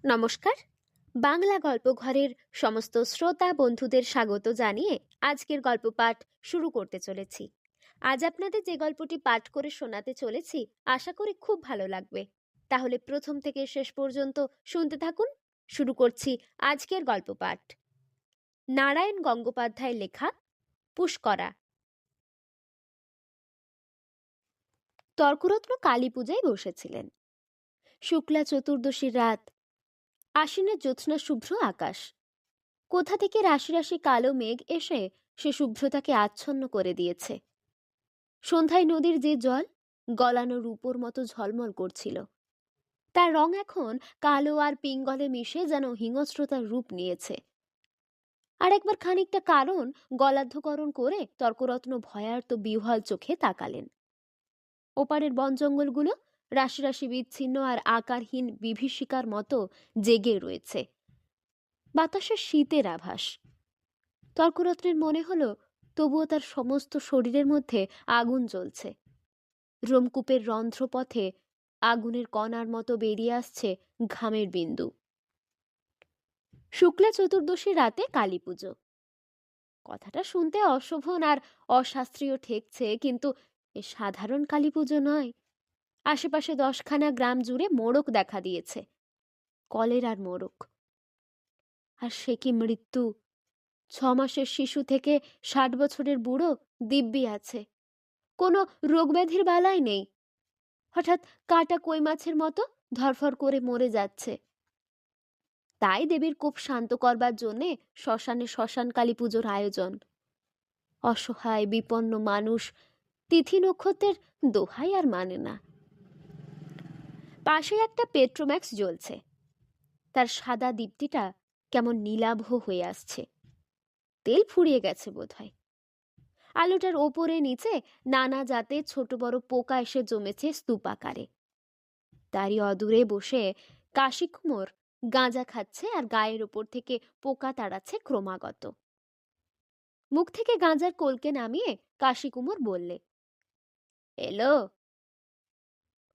নমস্কার। বাংলা গল্প ঘরের সমস্ত শ্রোতা বন্ধুদের স্বাগত জানিয়ে আজকের গল্প পাঠ শুরু করতে চলেছি। আজ আপনাদের যে গল্পটি পাঠ করে শোনাতে চলেছি আশা করি খুব ভালো লাগবে। তাহলে প্রথম থেকে শেষ পর্যন্ত শুনতে থাকুন। শুরু করছি আজকের গল্প পাঠ। নারায়ণ গঙ্গোপাধ্যায়ের লেখা পুষ্করা। তর্করত্ন কালী পূজায় বসেছিলেন। শুক্লা চতুর্দশীর রাত। আশ্বিনের জ্যোৎস্না শুভ্র আকাশ। কোথা থেকে রাশি রাশি কালো মেঘ এসে সে শুভ্রতাকে আচ্ছন্ন করে দিয়েছে। সন্ধ্যায় নদীর যে জল গলানো রূপোর মতো ঝলমল করছিল, তার রং এখন কালো আর পিঙ্গলে মিশে যেন হিংস্রতার রূপ নিয়েছে। আর একবার খানিকটা কারণ গলাধ্যকরণ করে তর্করত্ন ভয়ার্ত বিহ্বল চোখে তাকালেন। ওপারের বন জঙ্গলগুলো রাশি রাশি বিচ্ছিন্ন আর আকারহীন বিভীষিকার মতো জেগে রয়েছে। বাতাসে শীতের আভাস। তর্করত্নের মনে হলো তবুও তার সমস্ত শরীরের মধ্যে আগুন জ্বলছে। রোমকূপের রন্ধ্রপথে আগুনের কণার মতো বেরিয়ে আসছে ঘামের বিন্দু। শুক্লা চতুর্দশী রাতে কালী পুজো। কথাটা শুনতে অশোভন আর অশাস্ত্রীয় ঠেকছে, কিন্তু এ সাধারণ কালী পুজো নয়। আশেপাশে 10খানা গ্রাম জুড়ে মোড়ক দেখা দিয়েছে, কলেরার মোড়ক। আর সে কি মৃত্যু! 6 মাসের শিশু থেকে 60 বছরের বুড়ো দিব্যি আছে, কোনো রোগব্যাধির বালাই নেই। হঠাৎ কাটা কই মাছের মতো ধরফর করে মরে যাচ্ছে। তাই দেবীর কোপ শান্ত করবার জন্যে শ্মশানে শ্মশান কালী পুজোর আয়োজন। অসহায় বিপন্ন মানুষ তিথি নক্ষত্রের দোহাই আর মানে না। পাশে একটা পেট্রোম্যাক্স জ্বলছে, তার সাদা দীপ্তিটা কেমন নীলাভ হয়ে আসছে। তেল ফুরিয়ে গেছে বোধহয়। আলোটার ওপরে নিচে নানা জাতের ছোট বড় পোকা এসে জমেছে স্তূপাকারে। তারই অদূরে বসে কাশি কুমোর গাঁজা খাচ্ছে আর গায়ের ওপর থেকে পোকা তাড়াচ্ছে ক্রমাগত। মুখ থেকে গাঁজার কলকে নামিয়ে কাশি কুমোর বললে, এলো।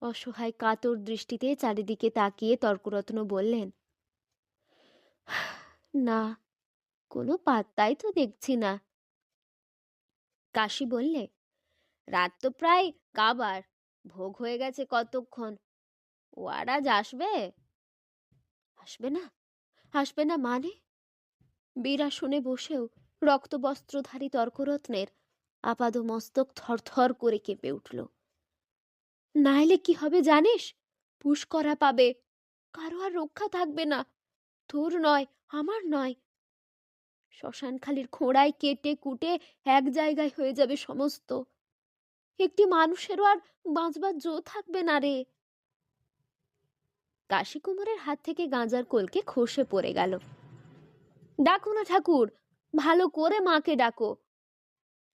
অসহায় কাতর দৃষ্টিতে চারিদিকে তাকিয়ে তর্করত্ন বললেন, না, কোনো পাত্তাই তো দেখছি না। কাশি বললে, রাত তো প্রায় কাবার, ভোগ হয়ে গেছে কতক্ষণ। ও আর আজ আসবে? আসবে না? আসবে না মানে? বীরাসনে বসেও রক্তবস্ত্রধারী তর্করত্নের আপাদ মস্তক থরথর করে কেঁপে উঠল। না এলে কি হবে জানিস? পুষ্করা পাবে, কারো আর রক্ষা থাকবে না। তোর নয়, আমার নয়। শ্মশানখালির খোঁড়ায় কেটে কুটে এক জায়গায় হয়ে যাবে সমস্ত। একটি মানুষেরও আর বাঁচবার জো থাকবে না রে। কাশি কুমারের হাত থেকে গাঁজার কলকে খসে পড়ে গেল। ডাকো না ঠাকুর, ভালো করে মাকে ডাকো।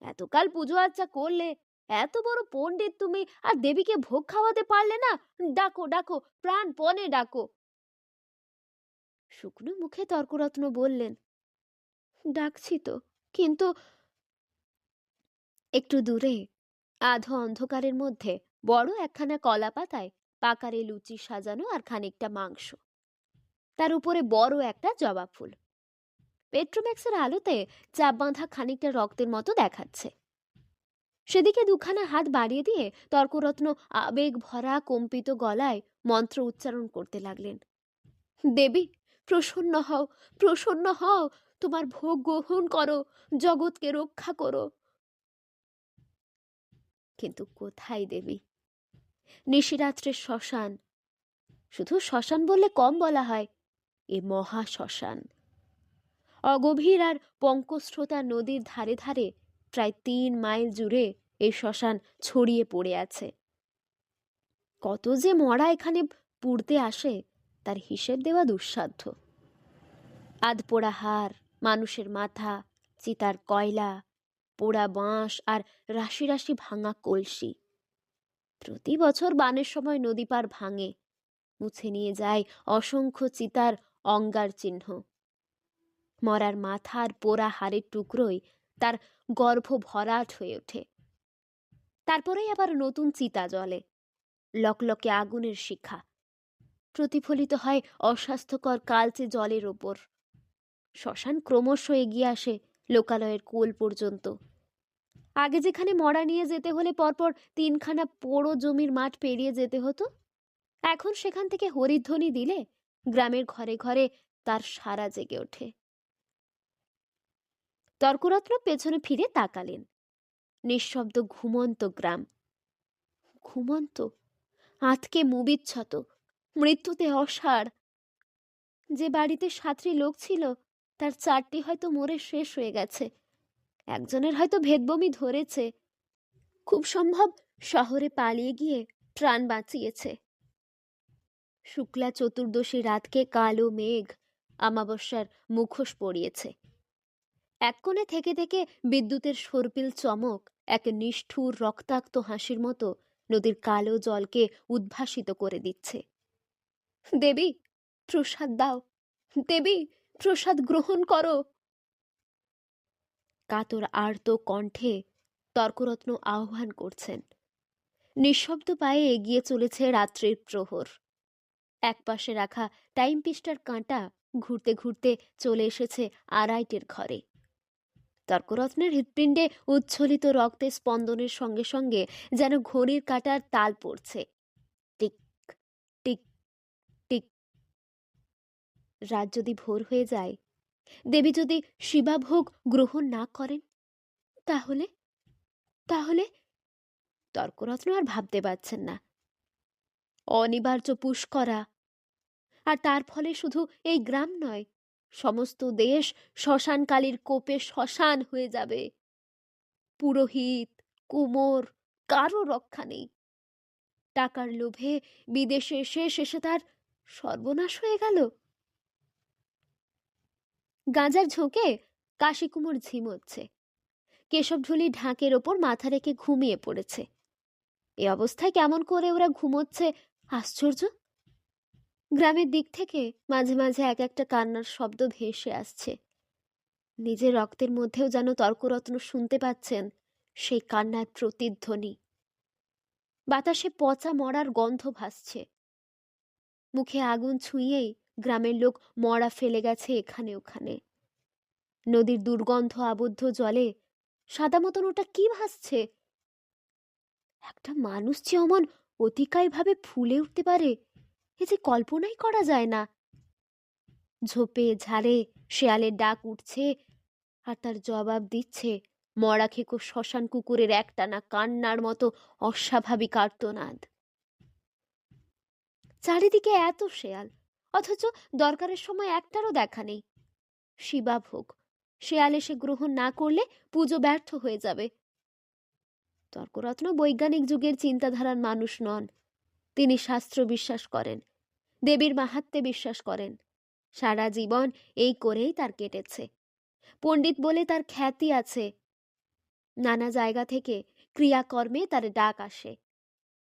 এতকাল পুজো আচ্চা করলে, এত বড় পণ্ডিত তুমি, আর দেবীকে ভোগ খাওয়াতে পারলে না? ডাকো ডাকো, প্রাণপণে ডাকো। শুকনো মুখে তর্করত্ন বললেন, ডাকছি তো, কিন্তু। একটু দূরে আধো অন্ধকারের মধ্যে বড় একখানা কলা পাতায় পাকারে লুচি সাজানো আর খানিকটা মাংস, তার উপরে বড় একটা জবা ফুল। পেট্রোম্যাক্সের আলোতে চাপ বাঁধা খানিকটা রক্তের মতো দেখাচ্ছে। সেদিকে দুখানা হাত বাড়িয়ে দিয়ে তর্করত্ন আবেগ ভরা কম্পিত গলায় মন্ত্র উচ্চারণ করতে লাগলেন। দেবী, প্রসন্ন হও, প্রসন্ন হও, তোমার ভোগ গ্রহণ করো, জগৎকে রক্ষা করো। কিন্তু কোথায় দেবী? নিশিরাত্রের শ্মশান। শুধু শ্মশান বললে কম বলা হয়, এ মহা শ্মশান। অগভীর আর পঙ্কস্রোতা নদীর ধারে ধারে প্রায় 3 মাইল জুড়ে এই শ্মশান ছড়িয়ে পড়ে আছে। কত যে মরা এখানে পুড়তে আসে তার হিসেব দেওয়া দুঃসাধ্য। আধপোড়া হাড়, মানুষের মাথা, চিতার কয়লা, পোড়া বাঁশ আর রাশি রাশি ভাঙা কলসি। প্রতি বছর বানের সময় নদী পার ভাঙে, মুছে নিয়ে যায় অসংখ্য চিতার অঙ্গার চিহ্ন। মরার মাথার পোড়া হাড়ের টুকরোই তার গর্ভ ভরাট হয়ে ওঠে। তারপরেই আবার নতুন চিতা জ্বলে, লকলকে আগুনের শিখা। প্রতিফলিত হয় অস্বাস্থ্যকর কালচে জলের ওপর। শ্মশান ক্রমশ এগিয়ে আসে লোকালয়ের কোল পর্যন্ত। আগে যেখানে মরা নিয়ে যেতে হলে পরপর 3খানা পোড়ো জমির মাঠ পেরিয়ে যেতে হতো, এখন সেখান থেকে হরিধ্বনি দিলে গ্রামের ঘরে ঘরে তার সাড়া জেগে ওঠে। তর্করত্ন পেছনে ফিরে তাকালেন। নিঃশব্দ ঘুমন্ত গ্রাম। ঘুমন্ত, আতকে মুবিচ্ছত, মৃত্যুতে অসাড়। যে বাড়িতে 7টি লোক ছিল তার 4টি হয়তো মরে শেষ হয়ে গেছে। একজনের হয়তো ভেদবমি ধরেছে, খুব সম্ভব শহরে পালিয়ে গিয়ে প্রাণ বাঁচিয়েছে। শুক্লা চতুর্দশী রাতকে কালো মেঘ আমাবস্যার মুখোশ পরিয়েছে। এক কোণে থেকে থেকে বিদ্যুতের সর্পিল চমক এক নিষ্ঠুর রক্তাক্ত হাসির মতো নদীর কালো জলকে উদ্ভাসিত করে দিচ্ছে। দেবী, প্রসাদ দাও, দেবী, প্রসাদ গ্রহণ করো। কাতর আর্ত কণ্ঠে তর্করত্ন আহ্বান করছেন। নিঃশব্দ পায়ে এগিয়ে চলেছে রাত্রির প্রহর। একপাশে রাখা টাইম পিসটার কাঁটা ঘুরতে ঘুরতে চলে এসেছে আড়াইটের ঘরে। তর্করত্নের হৃৎপিণ্ডে উচ্ছ্বলিত রক্তের স্পন্দনের সঙ্গে সঙ্গে যেন ঘড়ির কাঁটার তাল পড়ছে। Tick tick tick. রাত যদি ভোর হয়ে যায়, দেবী যদি শিবাভোগ গ্রহণ না করেন, তাহলে তাহলে তর্করত্ন আর ভাবতে পারছেন না। অনিবার্য পুষ্করা, আর তার ফলে শুধু এই গ্রাম নয়, সমস্ত দেশ শ্মশানকালীর কোপে শ্মশান হয়ে যাবে। পুরোহিত, কুমোর, কারো রক্ষা নেই। টাকার লোভে বিদেশে এসে শেষে তার সর্বনাশ হয়ে গেল। গাঁজার ঝোঁকে কাশি কুমোর ঝিমোচ্ছে। কেশবঢুলি ঢাকের ওপর মাথা রেখে ঘুমিয়ে পড়েছে। এ অবস্থায় কেমন করে ওরা ঘুমোচ্ছে আশ্চর্য। গ্রামের দিক থেকে মাঝে মাঝে এক একটা কান্নার শব্দ ভেসে আসছে। নিজের রক্তের মধ্যেও যেন তর্করত্ন শুনতে পাচ্ছেন সেই কান্নার প্রতিধ্বনি। বাতাসে পচা মরার গন্ধ ভাসছে। মুখে আগুন ছুঁয়েই গ্রামের লোক মরা ফেলে গেছে এখানে ওখানে। নদীর দুর্গন্ধ আবদ্ধ জলে সাদা মতন ওটা কি ভাসছে? একটা মানুষ যে অমন অতিকায়ভাবে ফুলে উঠতে পারে, এ যে কল্পনাই করা যায় না। ঝোপে ঝাড়ে শেয়ালের ডাক উঠছে, আর তার জবাব দিচ্ছে মরা খেকো শ্মশান কুকুরের একটানা কান্নার মতো অস্বাভাবিক আর্তনাদ। চারিদিকে এত শেয়াল, অথচ দরকারের সময় একটারও দেখা নেই। শিবাভোগ, শেয়াল এসে গ্রহণ না করলে পুজো ব্যর্থ হয়ে যাবে। তর্করত্ন বৈজ্ঞানিক যুগের চিন্তাধারার মানুষ নন। তিনি শাস্ত্র বিশ্বাস করেন, দেবীর মাহাত্ম্যে বিশ্বাস করেন। সারা জীবন এই করেই তার কেটেছে। পণ্ডিত বলে তার খ্যাতি আছে। নানা জায়গা থেকে ক্রিয়াকর্মে তার ডাক আসে।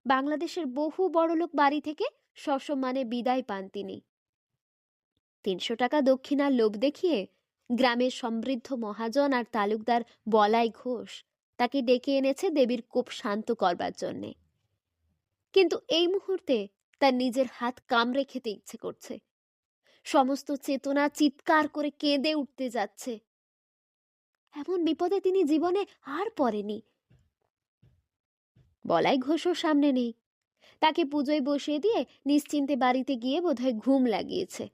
বাংলাদেশের বহু বড়লোক বাড়ি থেকে সসম্মানে বিদায় পান তিনি। 300 টাকা দক্ষিণার লোভ দেখিয়ে গ্রামের সমৃদ্ধ মহাজন আর তালুকদার বলাই ঘোষ তাকে ডেকে এনেছে দেবীর কোপ শান্ত করবার জন্যে। কিন্তু এই মুহূর্তে তার নিজের হাত কামড়ে খেতে ইচ্ছে করছে। সমস্ত চেতনা চিৎকার করে কেঁদে উঠতে যাচ্ছে। এমন বিপদে তিনি জীবনে আর পড়েনি। বলাই ঘোষও সামনে নেই। তাকে পুজোয় বসিয়ে দিয়ে নিশ্চিন্তে বাড়িতে গিয়ে বোধহয় ঘুম লাগিয়েছে।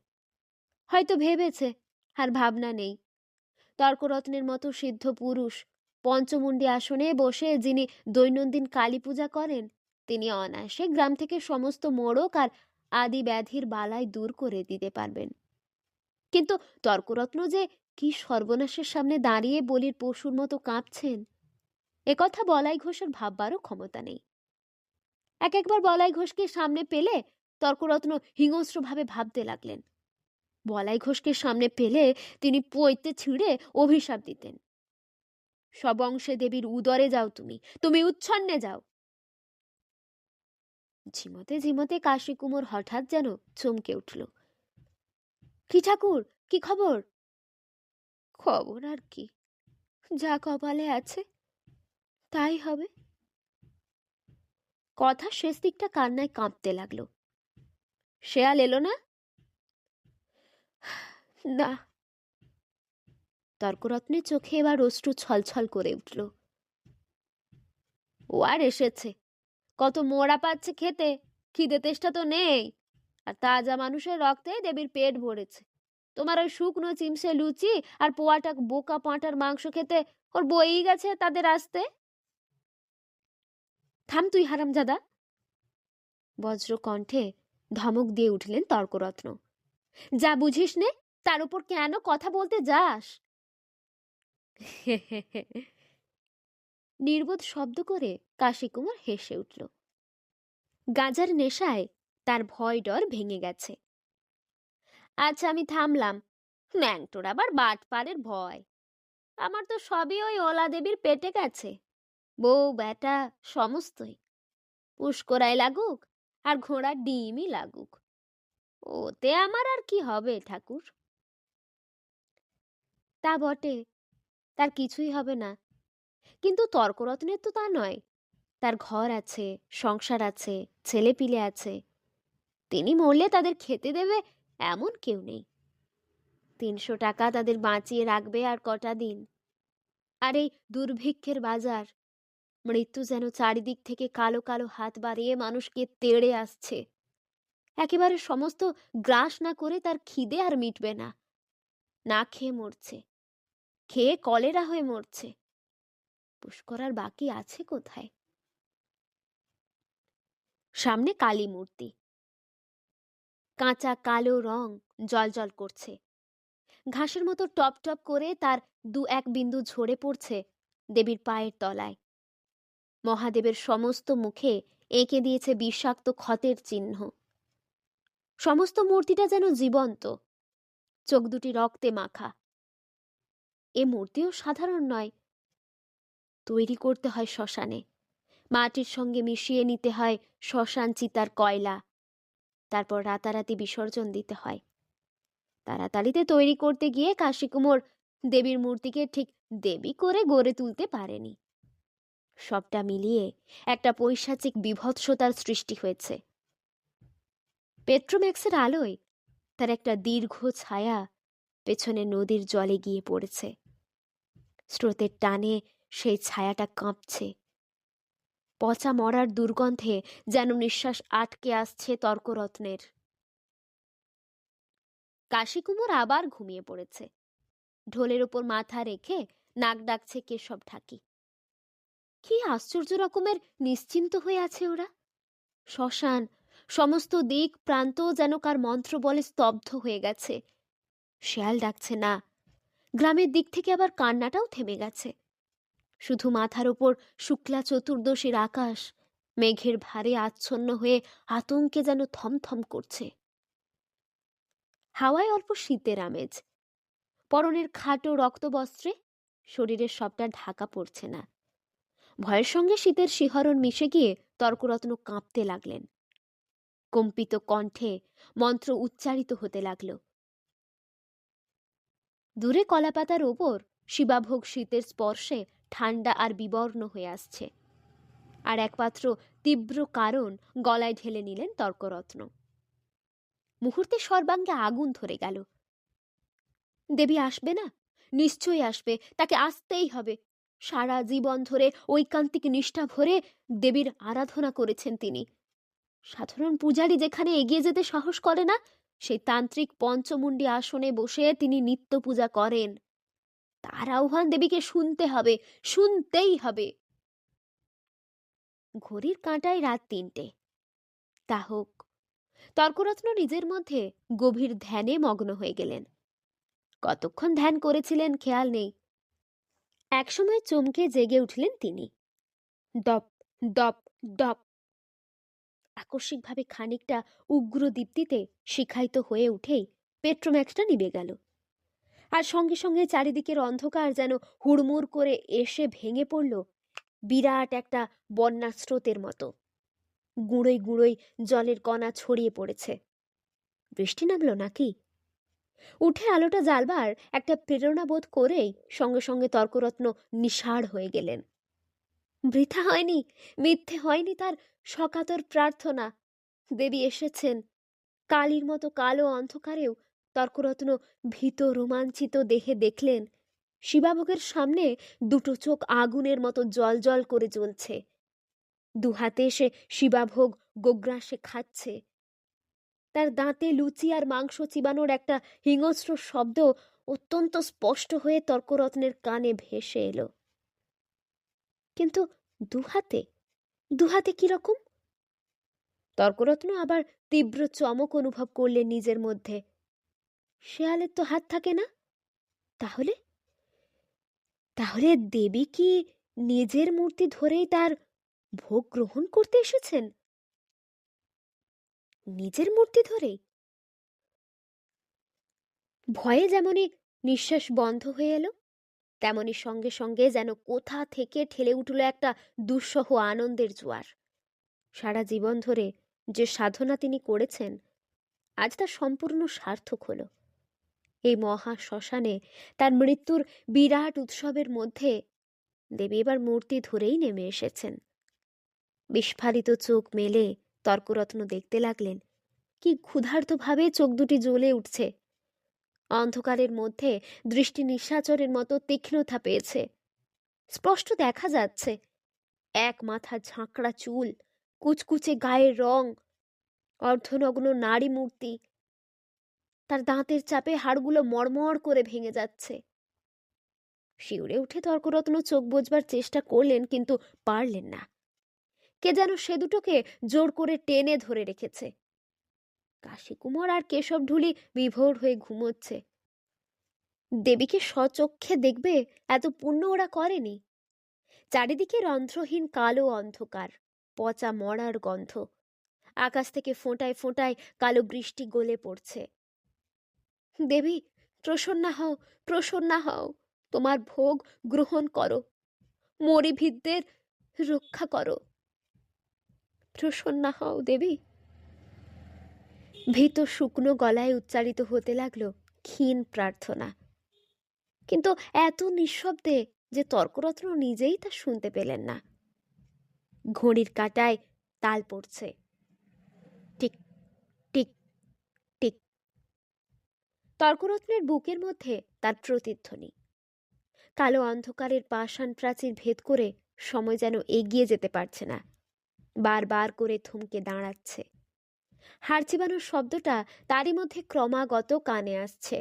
হয়তো ভেবেছে আর ভাবনা নেই। তর্করত্নের মতো সিদ্ধ পুরুষ পঞ্চমুণ্ডী আসনে বসে যিনি দৈনন্দিন কালী পূজা করেন, তিনি অনায়াসে গ্রাম থেকে সমস্ত মোড়ক আর আদি ব্যাধির বালাই দূর করে দিতে পারবেন। কিন্তু তর্করত্ন যে কি সর্বনাশের সামনে দাঁড়িয়ে বলির পশুর মতো কাঁপছেন, একথা বলাই ঘোষের ভাববারও ক্ষমতা নেই। একবার বলাই ঘোষকে সামনে পেলে তর্করত্ন হিংস্রভাবে ভাবতে লাগলেন। বলাই ঘোষকে সামনে পেলে তিনি পৈতে ছিঁড়ে অভিশাপ দিতেন। সব অংশে দেবীর উদরে যাও, তুমি তুমি উচ্ছন্নে যাও। ঝিমতে ঝিমতে কাশি কুমোর হঠাৎ যেন চমকে উঠল। কি ঠাকুর, কি খবর? খবর আর কি, যা কপালে আছে তাই হবে। কথা শেষ দিকটা কান্নায় কাঁপতে লাগলো। শেয়াল এলো না? না। তর্করত্নের চোখে এবার অশ্রু ছলছল করে উঠল। ও আর এসেছে, কত মোড়া পাচ্ছে খেতে, খিদে তেষ্টা তো নেই। আর তাজা মানুষের রক্তে দেবীর পেট ভরেছে। তোমার ওই শুকনো চিমসে লুচি আর পোয়াটা বোকা পাঁটার মাংস খেতে ওর বই গেছে তাদের আসতে। থাম তুই হারামজাদা! বজ্র কণ্ঠে ধমক দিয়ে উঠলেন তর্করত্ন। যা বুঝিস নে তার উপর কেন কথা বলতে যাস? নির্বোধ শব্দ করে কাশীকুমার হেসে উঠল। গাঁজার নেশায় তার ভয় ডর ভেঙে গেছে। আচ্ছা আমি থামলাম। ন্যাংটোর আবার বাটপারের ভয়। আমার তো সবই ওই ওলা দেবীর পেটে গেছে, বউ বেটা সমস্তই। পুষ্করায় লাগুক আর ঘোড়ার ডিমই লাগুক, ওতে আমার আর কি হবে ঠাকুর? তা বটে, তার কিছুই হবে না। কিন্তু তর্করত্নের তো তা নয়। তার ঘর আছে, সংসার আছে, ছেলে পিলে আছে। তিনি মরলে তাদের খেতে দেবে এমন কেউ নেই। ৩০০ টাকা তাদের বাঁচিয়ে রাখবে আর কটা দিন। আর এই দুর্ভিক্ষের বাজার, মৃত্যু যেন চারিদিক থেকে কালো কালো হাত বাড়িয়ে মানুষকে তেড়ে আসছে। একেবারে সমস্ত গ্রাস না করে তার খিদে আর মিটবে না। না খেয়ে মরছে, খেয়ে কলেরা হয়ে মরছে। পুষ্করার বাকি আছে কোথায়? সামনে কালী মূর্তি, কাঁচা কালো রং জলজল করছে। ঘাসের মতো টপ টপ করে তার ২-১ বিন্দু ঝরে পড়ছে দেবীর পায়ের তলায়। মহাদেবের সমস্ত মুখে এঁকে দিয়েছে বিষাক্ত ক্ষতের চিহ্ন। সমস্ত মূর্তিটা যেন জীবন্ত, চোখ দুটি রক্তে মাখা। এ মূর্তিও সাধারণ নয়। তৈরি করতে হয় শ্মশানে, মাটির সঙ্গে মিশিয়ে নিতে হয় শ্মশান চিতার কয়লা, তারপর রাতারাতি বিসর্জন দিতে হয়। তাড়াতাড়িতে তৈরি করতে গিয়ে কাশীকুমোর দেবীর মূর্তিকে ঠিক দেবী করে গড়ে তুলতে পারেনি। সবটা মিলিয়ে একটা পৈশাচিক বিভৎসতার সৃষ্টি হয়েছে। পেট্রোম্যাক্সের আলোয় তার একটা দীর্ঘ ছায়া পেছনে নদীর জলে গিয়ে পড়েছে। স্রোতের টানে সেই ছায়াটা কাঁপছে। পচা মরার দুর্গন্ধে যেন নিঃশ্বাস আটকে আসছে তর্করত্নের। কাশীকুমোর আবার ঘুমিয়ে পড়েছে। ঢোলের ওপর মাথা রেখে নাক ডাকছে কেশব ঢাকি। কি আশ্চর্য রকমের নিশ্চিন্ত হয়ে আছে ওরা। শ্মশান, সমস্ত দিক প্রান্ত যেন কার মন্ত্র বলে স্তব্ধ হয়ে গেছে। শেয়াল ডাকছে না, গ্রামের দিক থেকে আবার কান্নাটাও থেমে গেছে। শুধু মাথার ওপর শুক্লা চতুর্দশীর আকাশ মেঘের ভারে আচ্ছন্ন হয়ে আতঙ্কে যেন থমথম করছে। হাওয়ায় অল্প শীতের আমেজ। পরনের খাটো রক্তবস্ত্রে শরীরের সবটা ঢাকা পড়ছে না। ভয়ের সঙ্গে শীতের শিহরণ মিশে গিয়ে তর্করত্ন কাঁপতে লাগলেন। কম্পিত কণ্ঠে মন্ত্র উচ্চারিত হতে লাগল। দূরে কলাপাতার ওপর শিবাভোগ শীতের স্পর্শে ঠান্ডা আর বিবর্ণ হয়ে আসছে। আর একমাত্র তীব্র কারণ গলায় ঢেলে নিলেন তর্করত্ন। মুহূর্তে সর্বাঙ্গে আগুন ধরে গেল। দেবী আসবে না? নিশ্চয়ই আসবে, তাকে আসতেই হবে। সারা জীবন ধরে ঐকান্তিক নিষ্ঠা ভরে দেবীর আরাধনা করেছেন তিনি। সাধারণ পূজারী যেখানে এগিয়ে যেতে সাহস করে না, সেই তান্ত্রিক পঞ্চমুণ্ডী আসনে বসে তিনি নিত্য পূজা করেন। তার আহ্বান দেবীকে শুনতে হবে, শুনতেই হবে। ঘড়ির কাঁটায় রাত ৩টে। তা হোক। তর্করত্ন নিজের মধ্যে গভীর ধ্যানে মগ্ন হয়ে গেলেন। কতক্ষণ ধ্যান করেছিলেন খেয়াল নেই। একসময় চমকে জেগে উঠলেন তিনি। দপ দপ দপ। আকস্মিকভাবে খানিকটা উগ্র দীপ্তিতে শিখায়িত হয়ে উঠেই পেট্রোম্যাক্সটা নিভে গেল। আর সঙ্গে সঙ্গে চারিদিকের অন্ধকার যেন হুড়মুড় করে এসে ভেঙে পড়ল বিরাট একটা বন্যার স্রোতের মতো। গুঁড়োয় গুঁড়োয় জলের কণা ছড়িয়ে পড়েছে। বৃষ্টি নামলো নাকি? উঠে আলোটা জ্বালবার একটা প্রেরণা বোধ করেই সঙ্গে সঙ্গে তর্করত্ন নিঃসাড় হয়ে গেলেন। বৃথা হয়নি, মিথ্যে হয়নি তার সকাতর প্রার্থনা। দেবী এসেছেন, কালির মতো কালো অন্ধকারেও তর্করত্ন ভীত রোমাঞ্চিত দেহে দেখলেন শিবাভোগের সামনে দুটো চোখ আগুনের মতো জল করে জ্বলছে। দুহাতে সে শিবাভোগ গোগ্রাসে খাচ্ছে। তার দাঁতে লুচি আর মাংস চিবানোর একটা হিংস্র শব্দ অত্যন্ত স্পষ্ট হয়ে তর্করত্নের কানে ভেসে এলো। কিন্তু দুহাতে দুহাতে কিরকম? তর্করত্ন আবার তীব্র চমক অনুভব করলেন নিজের মধ্যে। শেয়ালের তো হাত থাকে না। তাহলে তাহলে দেবী কি নিজের মূর্তি ধরেই তার ভোগ গ্রহণ করতে এসেছেন? নিজের মূর্তি ধরেই? ভয়ে যেমনই নিঃশ্বাস বন্ধ হয়ে এলো, তেমনি সঙ্গে সঙ্গে যেন কোথা থেকে ঠেলে উঠল একটা দুঃসহ আনন্দের জোয়ার। সারা জীবন ধরে যে সাধনা তিনি করেছেন আজ তা সম্পূর্ণ সার্থক হলো। এই মহা শ্মশানে তার মৃত্যুর বিরাট উৎসবের মধ্যে দেবী এবার মূর্তি ধরেই নেমে এসেছেন। বিস্ফারিত চোখ মেলে তর্করত্ন দেখতে লাগলেন কি ক্ষুধার্তভাবে চোখ দুটি জ্বলে উঠছে। অন্ধকারের মধ্যে দৃষ্টি নিশাচরের মতো তীক্ষ্ণতা পেয়েছে। স্পষ্ট দেখা যাচ্ছে এক মাথা ঝাঁকড়া চুল, কুচকুচে গায়ের রং, অর্ধনগ্ন নারী মূর্তি। তার দাঁতের চাপে হাড়গুলো মড়মড় করে ভেঙে যাচ্ছে। শিউরে উঠে তর্করত্ন চোখ বুজবার চেষ্টা করলেন, কিন্তু পারলেন না। কে যেন সে দুটোকে জোর করে টেনে ধরে রেখেছে। কাশীকুমার আর কেশব ঢুলি বিভোর হয়ে ঘুমোচ্ছে। দেবীকে স্বচক্ষে দেখবে এত পুণ্য ওরা করেনি। চারিদিকে রন্ধ্রহীন কালো অন্ধকার, পচা মরার গন্ধ। আকাশ থেকে ফোঁটায় ফোঁটায় কালো বৃষ্টি গলে পড়ছে। দেবী, প্রসন্না হও, প্রসন্না হও, তোমার ভোগ গ্রহণ করো, মরিভিদদের রক্ষা করো। প্রসন্না হও দেবী। ভীত শুকনো গলায় উচ্চারিত হতে লাগলো ক্ষীণ প্রার্থনা, কিন্তু এত নিঃশব্দে যে তর্করত্ন নিজেই তা শুনতে পেলেন না। ঘড়ির কাঁটায় তাল পড়ছে, টিক টিক টিক। তর্করত্নের বুকের মধ্যে তার প্রতিধ্বনি। কালো অন্ধকারের পাষাণ প্রাচীর ভেদ করে সময় যেন এগিয়ে যেতে পারছে না, বারবার করে থমকে দাঁড়াচ্ছে। হাড় চিবানোর শব্দটা তারই মধ্যে ক্রমাগত কানে আসছে।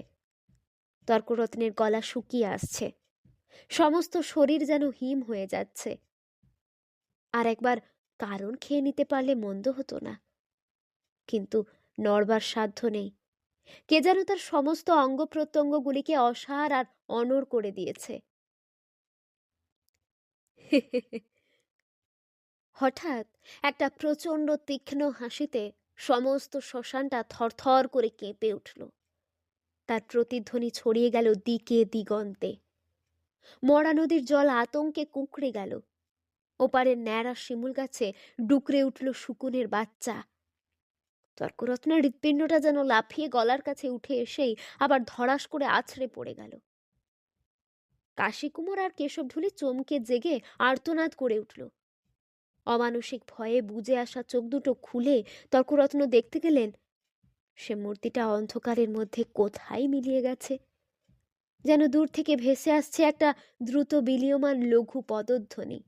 তর্করত্নের গলা শুকিয়ে আসছে, সমস্ত শরীর যেন হিম হয়ে যাচ্ছে। আর একবার কারণ খেয়ে নিতে পারলে মন্দ হতো না, কিন্তু নড়বার সাধ্য নেই। কে যেন তার সমস্ত অঙ্গ প্রত্যঙ্গগুলিকে অসার আর অনড় করে দিয়েছে। হঠাৎ একটা প্রচণ্ড তীক্ষ্ণ হাসিতে সমস্ত শ্মশানটা থরথর করে কেঁপে উঠল। তার প্রতিধ্বনি ছড়িয়ে গেল দিকে দিগন্তে। মরা নদীর জল আতঙ্কে কুঁকড়ে গেল। ওপারের ন্যাড়া শিমুল গাছে ডুকরে উঠল শকুনের বাচ্চা। তর্করত্নের হৃৎপিণ্ডটা যেন লাফিয়ে গলার কাছে উঠে এসেই আবার ধড়াস করে আছড়ে পড়ে গেল। কাশীকুমার আর কেশব ঢুলি চমকে জেগে আর্তনাদ করে উঠল। অমানসিক ভয়ে বুজে আসা চোখ দুটো খুলে তর্করত্ন দেখতে গেলেন সে মূর্তিটা অন্ধকারের মধ্যে কোথায় মিলিয়ে গেছে। যেন দূর থেকে ভেসে আসছে একটা দ্রুত বিলীয়মান লঘু পদধ্বনি।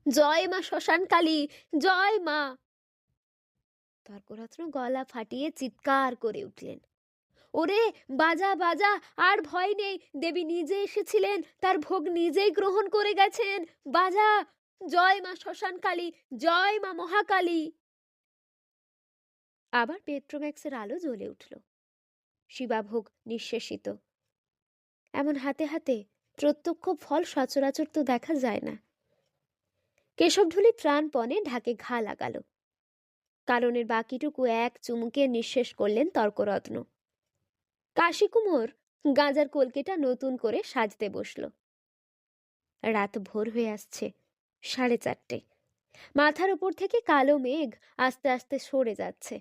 জয় মা শ্মশানকালী, জয় মা! তর্করত্ন গলা ফাটিয়ে চিৎকার করে উঠলেন, ওরে বাজা বাজা, আর ভয় নেই, দেবী নিজে এসেছিলেন, তার ভোগ নিজেই গ্রহণ করে গেছেন, বাজা! জয় মা শ্মশানকালী, জয় মা মহাকালী! আবার পেট্রোম্যাক্সের আলো জ্বলে উঠল। শিবাভোগ নিঃশেষিত। এমন হাতে হাতে প্রত্যক্ষ ফল সচরাচর তো দেখা যায় না। কেশবঢুলি প্রাণপণে ঢাকে ঘা লাগালো। কারণের বাকিটুকু এক চুমুকে নিঃশেষ করলেন তর্করত্ন। কাশীকুমোর গাঁজার কলকেটা নতুন করে সাজতে বসল। রাত ভোর হয়ে আসছে, 4:30। মাথার উপর থেকে কালো মেঘ আস্তে আস্তে সরে যাচ্ছে।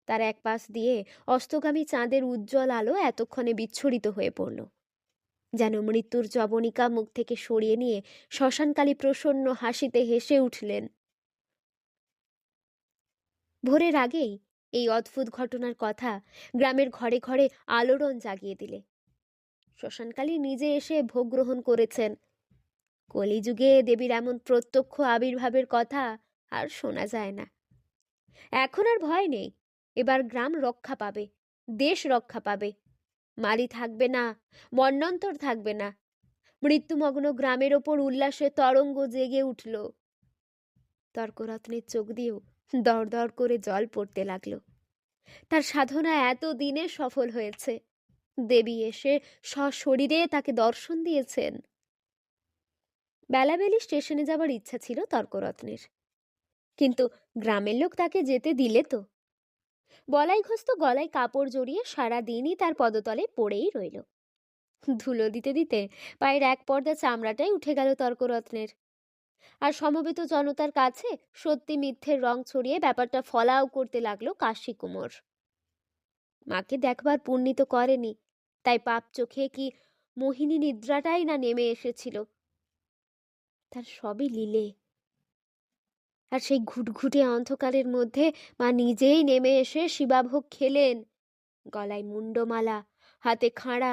তার এক পাশ দিয়ে অস্তগামী চাঁদের উজ্জ্বল আলো এতক্ষণে বিচ্ছুরিত হয়ে পড়ল। যেন মৃত্যুর জবনিকা মুখ থেকে সরিয়ে নিয়ে শ্মশানকালী প্রসন্ন হাসিতে হেসে উঠলেন। ভোরের আগেই এই অদ্ভুত ঘটনার কথা গ্রামের ঘরে ঘরে আলোড়ন জাগিয়ে দিলে। শ্মশানকালী নিজে এসে ভোগ গ্রহণ করেছেন। কলিযুগে দেবীর এমন প্রত্যক্ষ আবির্ভাবের কথা আর শোনা যায় না। এখন আর ভয় নেই, এবার গ্রাম রক্ষা পাবে, দেশ রক্ষা পাবে। মালি থাকবে না, মন্বন্তর থাকবে না। মৃত্যুমগ্ন গ্রামের ওপর উল্লাসের তরঙ্গ জেগে উঠল। তর্করত্নের চোখ দিয়েও দর দর করে জল পড়তে লাগলো। তার সাধনা এত দিনে সফল হয়েছে। দেবী এসে সশরীরে তাকে দর্শন দিয়েছেন। বেলাবেলি স্টেশনে যাবার ইচ্ছা ছিল তর্করত্নের, কিন্তু গ্রামের লোক তাকে যেতে দিলে তো। বলাইঘস্ত গলায় কাপড় জড়িয়ে সারা দিনই তার পদতলে পড়েই রইল। ধুলো দিতে দিতে পায়ের এক পর্দা চামড়াটাই উঠে গেল তর্করত্নের। আর সমবেত জনতার কাছে সত্যি মিথ্যের রং ছড়িয়ে ব্যাপারটা ফলাও করতে লাগলো কাশি কুমোর। মাকে দেখবার পুণ্যিত করেনি, তাই পাপ চোখে কি মোহিনী নিদ্রাটাই না নেমে এসেছিল। তার সবই লীলে। আর সেই ঘুটঘুটে অন্ধকারের মধ্যে মা নিজেই নেমে এসে শিবাভোগ খেলেন। গলায় মুন্ডমালা, হাতে খাঁড়া,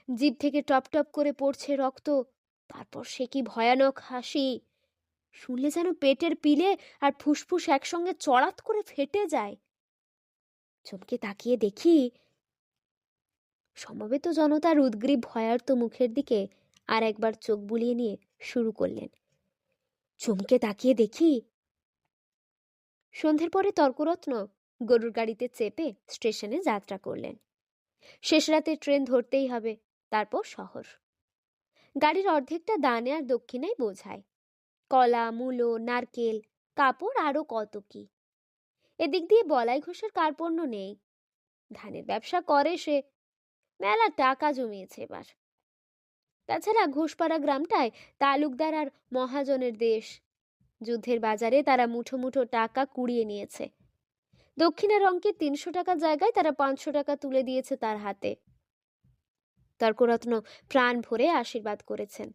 জিভ থেকে টপ টপ করে পড়ছে রক্ত। তারপর সে কি ভয়ানক হাসি! শুনলে যেন পেটের পিলে আর ফুসফুস একসঙ্গে চড়াত করে ফেটে যায়। চমকে তাকিয়ে দেখি সমবেত জনতার উদ্গ্রীব ভয়ার্ত মুখের দিকে আর একবার চোখ বুলিয়ে নিয়ে শুরু করলেন। চমকে তাকিয়ে দেখি সন্ধ্যের পরে তর্করত্ন গরুর গাড়িতে চেপে স্টেশনে যাত্রা করলেন। শেষ রাতে ট্রেন ধরতেই হবে, তারপর শহর। গাড়ির অর্ধেকটা দানে আর দক্ষিণায় বোঝায়, কলা, মূলো, নারকেল, কাপড়, আরো কত কি। এদিক দিয়ে বলাই ঘোষের কার্পণ্য নেই। ধানের ব্যবসা করে সে, মেলা টাকা জমিয়েছে এবার। তাছাড়া ঘোষপাড়া গ্রামটায় তালুকদার আর মহাজনের দেশ। যুদ্ধের বাজারে তারা মুঠো মুঠো টাকা কুড়িয়ে নিয়েছে। দক্ষিণের অঙ্কে 300 টাকার জায়গায় তারা 500 টাকা তুলে দিয়েছে তার হাতে। তর্করত্ন প্রাণ ভরে আশীর্বাদ করেছেন।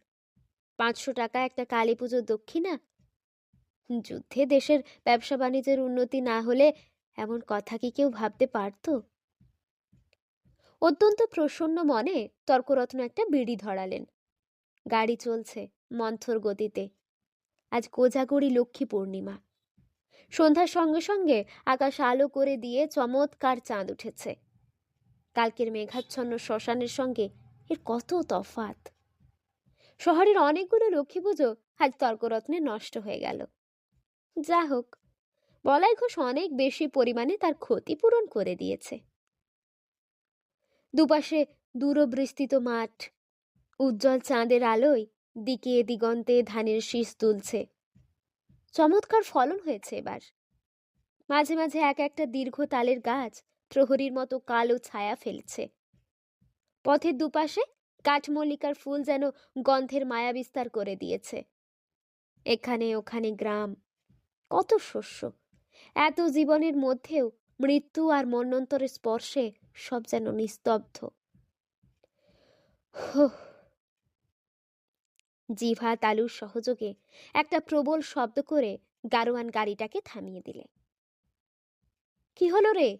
500 টাকা একটা কালী পুজোর দক্ষিণা! যুদ্ধে দেশের ব্যবসা বাণিজ্যের উন্নতি না হলে এমন কথা কি কেউ ভাবতে পারত? অত্যন্ত প্রসন্ন মনে তর্করত্ন একটা বিড়ি ধরালেন। গাড়ি চলছে মন্থর গতিতে। আজ কোজাগরী লক্ষ্মী পূর্ণিমা। সন্ধ্যার সঙ্গে সঙ্গে আকাশ আলো করে দিয়ে চমৎকার চাঁদ উঠেছে। কালকের মেঘাচ্ছন্ন শ্মশানের সঙ্গে এর কত তফাত! শহরের অনেকগুলো লক্ষ্মী পুজো আজ তর্করত্নে নষ্ট হয়ে গেল। যা হোক, বলাই ঘোষ অনেক বেশি পরিমাণে তার ক্ষতিপূরণ করে দিয়েছে। দুপাশে দূরবিস্তৃত মাঠ, উজ্জ্বল চাঁদের আলোয় দিকে দিগন্তে ধানের শীষ তুলছে। চমৎকার ফলন হয়েছে এবার। মাঝে মাঝে এক একটা দীর্ঘ তালের গাছ প্রহরীর মতো কালো ছায়া ফেলছে। পথের দুপাশে কাঠমল্লিকার ফুল যেন গন্ধের মায়া বিস্তার করে দিয়েছে। এখানে ওখানে গ্রাম, কত শস্য। এত জীবনের মধ্যেও মৃত্যু আর মন্বন্তরের স্পর্শে সব যেন নিস্তব্ধ। জিভা তালুর সহযোগে একটা প্রবল শব্দ করে গারোয়ান গাড়িটাকে থামিয়ে দিলে। কি হলো রে?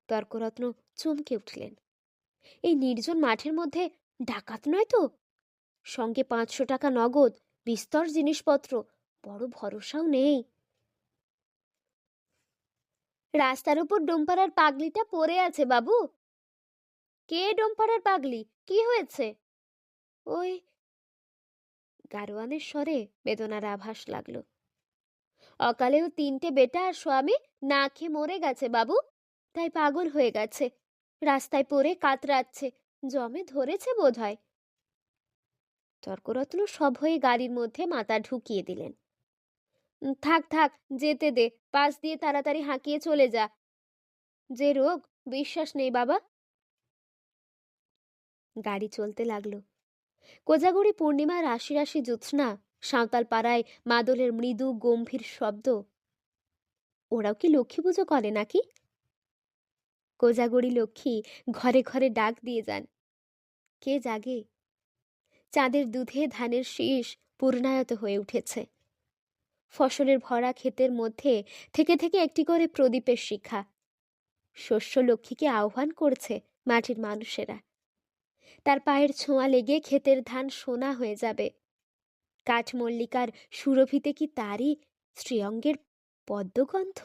তর্করত্ন চমকে উঠলেন। এই নির্জন মাঠের মধ্যে ডাকাত নয় তো? সঙ্গে 500 টাকা নগদ, বিস্তর জিনিসপত্র, বড় ভরসাও নেই। রাস্তার উপর ডোমপাড়ার পাগলিটা পড়ে আছে বাবু। কে ডোমপাড়ার পাগলি? কি হয়েছে? ওই, গারোয়ানের স্বরে বেদনার আভাস লাগলো। অকালেও 3টে বেটা আর স্বামী না খেয়ে মরে গেছে বাবু, তাই পাগল হয়ে গেছে। রাস্তায় পড়ে কাতরাচ্ছে, জমে ধরেছে বোধ হয়। তর্করত্ন সব হয়ে গাড়ির মধ্যে মাথা ঢুকিয়ে দিলেন। থাক থাক, যেতে দে, পাশ দিয়ে তাড়াতাড়ি হাঁকিয়ে চলে যা। যে রোগ, বিশ্বাস নেই বাবা। গাড়ি চলতে লাগলো। কোজাগরী পূর্ণিমার রাশি রাশি জ্যোৎস্না, সাঁওতাল পাড়ায় মাদলের মৃদু গম্ভীর শব্দ। ওরাও কি লক্ষ্মী পুজো করে নাকি? কোজাগরী লক্ষ্মী ঘরে ঘরে ডাক দিয়ে যান। কে জাগে? চাঁদের দুধে ধানের শীষ পূর্ণায়ত হয়ে উঠেছে। ফসলের ভরা ক্ষেতের মধ্যে থেকে থেকে একটি করে প্রদীপের শিখা শস্য লক্ষ্মীকে আহ্বান করছে মাটির মানুষেরা। তার পায়ের ছোঁয়া লেগে ক্ষেতের ধান সোনা হয়ে যাবে। কাঠমল্লিকার সুরভিতে কি তারই শ্রীঅঙ্গের পদ্মগন্ধ?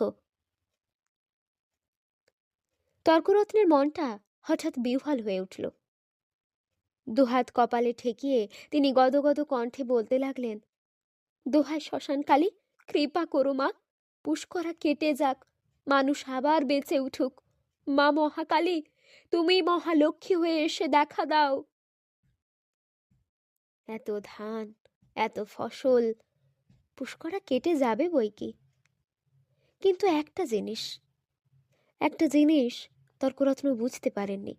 তর্করত্নের মনটা হঠাৎ বিহ্বল হয়ে উঠল। দুহাত কপালে ঠেকিয়ে তিনি গদগদ কণ্ঠে বলতে লাগলেন, দোহাই শ্মশানকালী, কৃপা করো মা, পুষ্করা কেটে যাক, মানুষ আবার বেঁচে উঠুক। মা মহাকালী, তুমি মহালক্ষ্মী হয়ে এসে দেখা দাও। এত ধান, এত ফসল, পুষ্করা কেটে যাবে বই কি, কিন্তু একটা জিনিস তর্করত্ন বুঝতে পারেননি।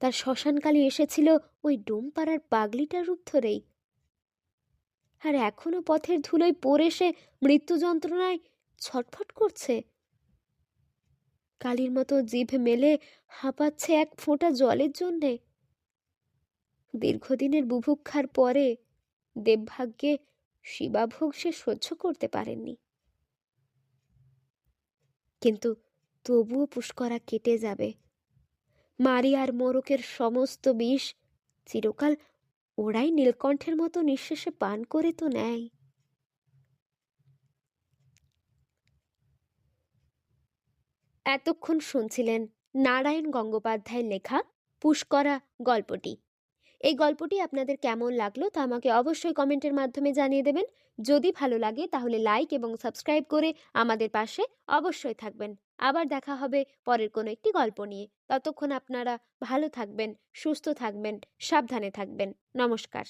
তার শ্মশানকালী এসেছিল ওই ডোমপাড়ার পাগলিটার রূপ ধরেই, আর এখনো পথের ধুলোয় পড়ে সে মৃত্যু যন্ত্রণায় ছটফট করছে। কালির মতো জিভ মেলে হাঁপাচ্ছে এক ফোঁটা জলের জন্যে। দীর্ঘদিনের বুভুক্ষার পরে দেবভাগ্যে শিবাভোগ সে সহ্য করতে পারেননি। কিন্তু তবুও পুষ্করা কেটে যাবে। মারি আর মোরকের সমস্ত বিষ চিরকাল ওরাই নীলকণ্ঠের মতো নিঃশেষে পান করে তো নেয়। এতক্ষণ শুনছিলেন নারায়ণ গঙ্গোপাধ্যায়ের লেখা পুষ্করা গল্পটি। এই গল্পটি আপনাদের কেমন লাগলো তা আমাকে অবশ্যই কমেন্টের মাধ্যমে জানিয়ে দেবেন। যদি ভালো লাগে তাহলে লাইক এবং সাবস্ক্রাইব করে আমাদের পাশে অবশ্যই থাকবেন। আবার দেখা হবে পরের কোনো একটি গল্প নিয়ে। ততক্ষণ আপনারা ভালো থাকবেন, সুস্থ থাকবেন, সাবধানে থাকবেন। নমস্কার।